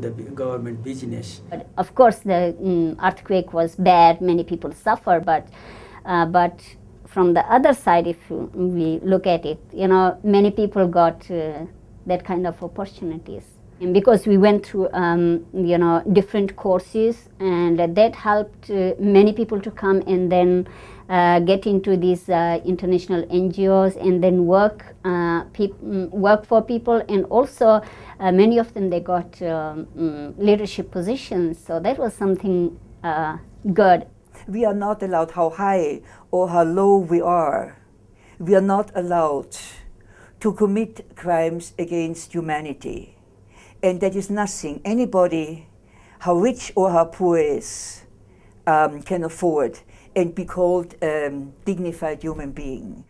the government business. But of course, the earthquake was bad. Many people suffer, but from the other side, if we look at it, many people got that kind of opportunities. And because we went through, different courses, and that helped many people to come and then get into these international NGOs and then work for people, and also many of them, they got leadership positions. So that was something good. We are not allowed how high or how low we are. We are not allowed to commit crimes against humanity. And that is nothing anybody, how rich or how poor is, can afford and be called a dignified human being.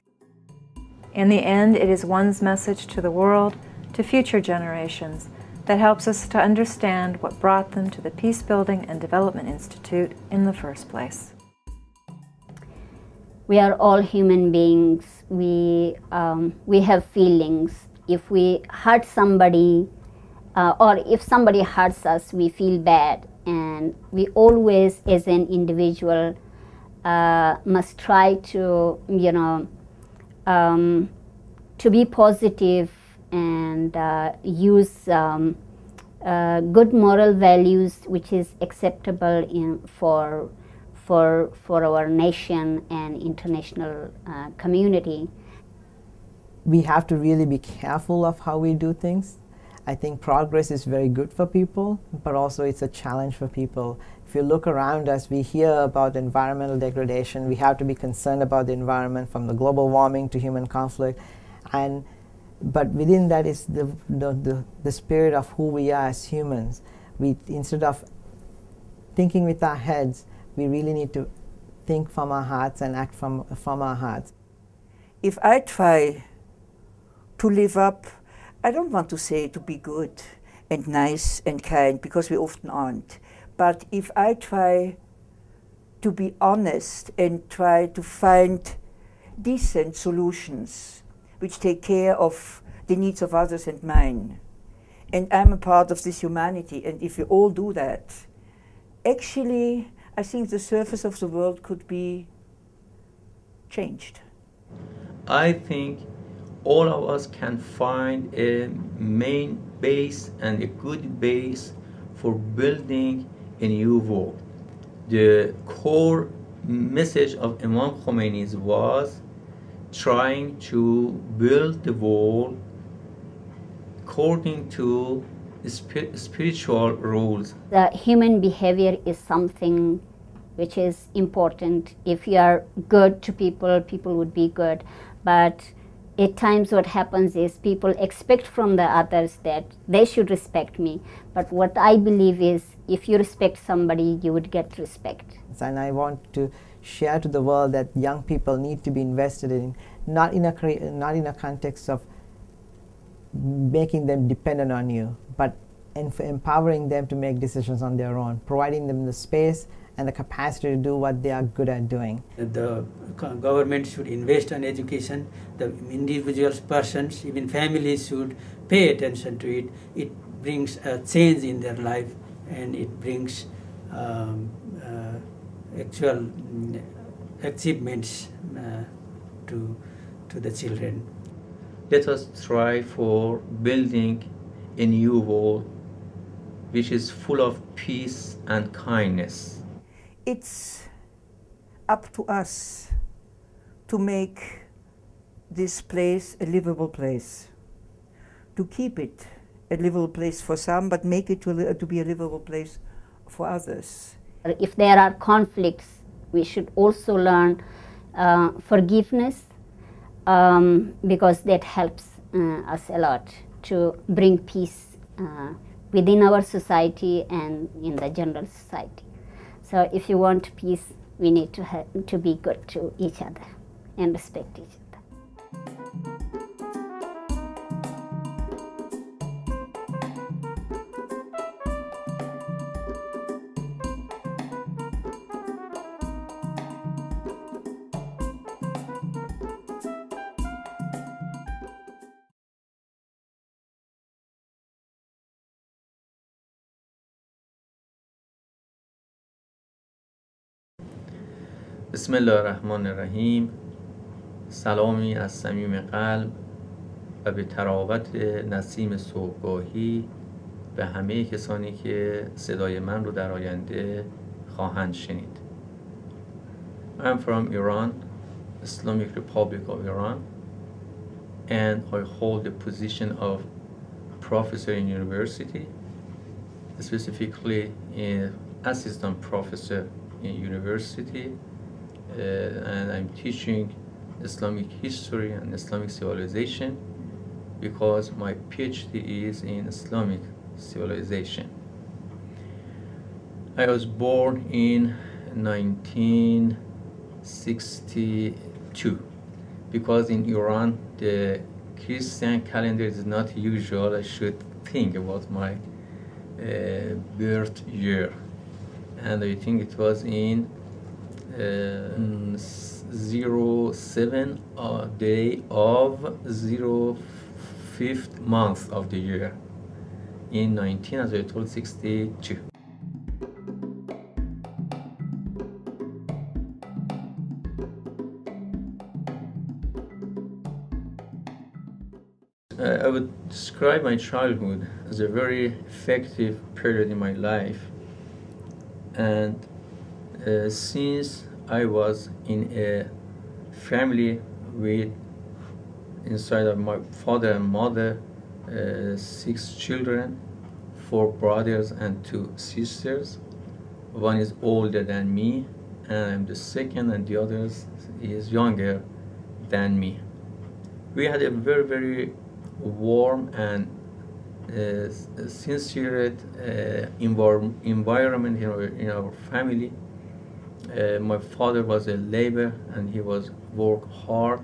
In the end, it is one's message to the world, to future generations, that helps us to understand what brought them to the Peacebuilding and Development Institute in the first place. We are all human beings. We have feelings. If we hurt somebody, or if somebody hurts us, we feel bad. And we always, as an individual, must try to, to be positive and use good moral values, which is acceptable for our nation and international community. We have to really be careful of how we do things. I think progress is very good for people, but also it's a challenge for people. If you look around us, we hear about environmental degradation. We have to be concerned about the environment, from the global warming to human conflict. But within that is the spirit of who we are as humans. Instead of thinking with our heads, we really need to think from our hearts and act from our hearts. If I try to live up, I don't want to say to be good and nice and kind, because we often aren't. But if I try to be honest and try to find decent solutions which take care of the needs of others and mine, and I'm a part of this humanity, and if we all do that, actually, I think the surface of the world could be changed. I think all of us can find a main base and a good base for building a new world. The core message of Imam Khomeini was trying to build the world according to spiritual rules. The human behavior is something which is important. If you are good to people, people would be good. But at times what happens is people expect from the others that they should respect me. But what I believe is, if you respect somebody, you would get respect. And I want to share to the world that young people need to be invested in, not in a context of making them dependent on you, but empowering them to make decisions on their own, providing them the space and the capacity to do what they are good at doing. The government should invest on education. The individual persons, even families, should pay attention to it. It brings a change in their life, and it brings actual achievements to the children. Let us try for building a new world which is full of peace and kindness. It's up to us to make this place a livable place, to keep it a livable place for some, but make it to be a livable place for others. If there are conflicts, we should also learn forgiveness, because that helps us a lot to bring peace within our society and in the general society. So if you want peace, we need to be good to each other and respect each other. بسم الله الرحمن الرحیم. سلامی از صمیم قلب و به تراوت نسیم صبحگاهی به همه کسانی که صدای من رو در آینده خواهند شنید. I'm from Iran, Islamic Republic of Iran, and I hold the position of professor in university, specifically in assistant professor in university, and I'm teaching Islamic history and Islamic civilization because my PhD is in Islamic civilization. I was born in 1962 because in Iran the Christian calendar is not usual. I should think about my birth year, and I think it was in 07 day of 05th month of the year in 1962. I would describe my childhood as a very effective period in my life, and since I was in a family with inside of my father and mother, 6 children, 4 brothers and 2 sisters. One is older than me, and I'm the second, and the other is younger than me. We had a very, very warm and sincere environment in our family. My father was a laborer, and he was work hard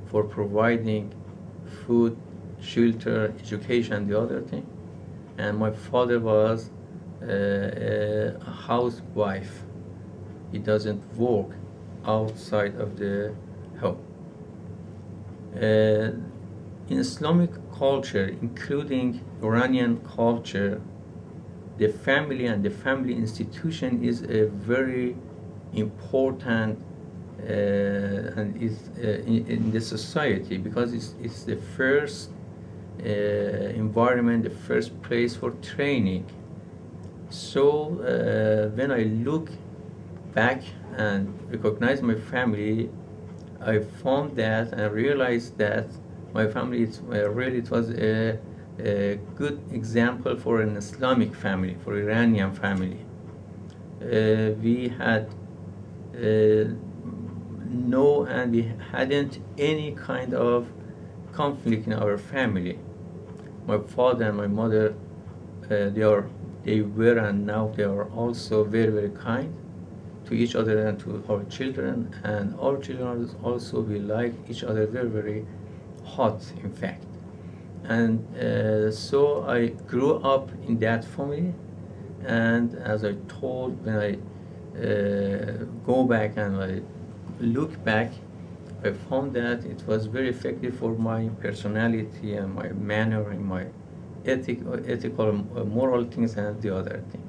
for providing food, shelter, education, and the other thing. And my father was a housewife. He doesn't work outside of the home. In Islamic culture, including Iranian culture, the family and the family institution is a very important and is in the society, because it's the first environment, the first place for training. So when I look back and recognize my family, I found that and realized that my family it was a good example for an Islamic family, for Iranian family. We had we hadn't any kind of conflict in our family. My father and my mother, they were and now they are also very, very kind to each other and to our children, and our children also we like each other very, very hot, in fact. And so I grew up in that family, and as I told, when I go back and I look back, I found that it was very effective for my personality and my manner and my ethical, moral things and the other things.